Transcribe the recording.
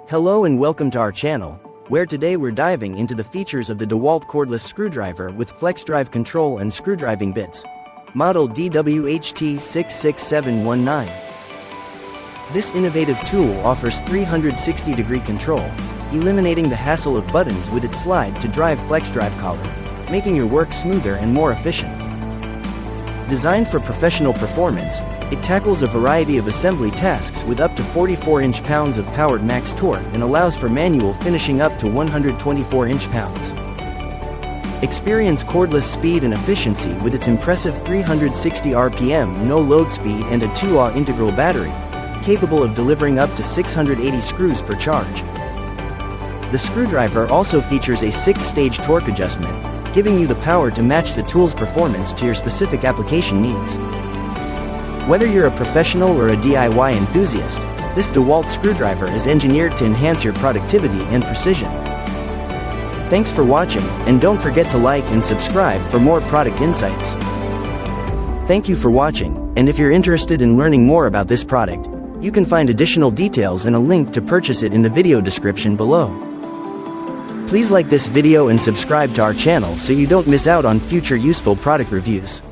Hello and welcome to our channel, where today we're diving into the features of the DEWALT Cordless Screwdriver with FLEXDRIVE control and screwdriving bits. Model DWHT66719. This innovative tool offers 360-degree control, eliminating the hassle of buttons with its slide-to-drive FLEXDRIVE Collar, making your work smoother and more efficient. Designed for professional performance, it tackles a variety of assembly tasks with up to 44 inch-pounds of powered max torque and allows for manual finishing up to 124 inch-pounds. Experience cordless speed and efficiency with its impressive 360 RPM no-load speed and a 2Ah integral battery, capable of delivering up to 680 screws per charge. The screwdriver also features a 6-stage torque adjustment, giving you the power to match the tool's performance to your specific application needs. Whether you're a professional or a DIY enthusiast, this DEWALT screwdriver is engineered to enhance your productivity and precision. Thanks for watching, and don't forget to like and subscribe for more product insights. Thank you for watching, and if you're interested in learning more about this product, you can find additional details and a link to purchase it in the video description below. Please like this video and subscribe to our channel so you don't miss out on future useful product reviews.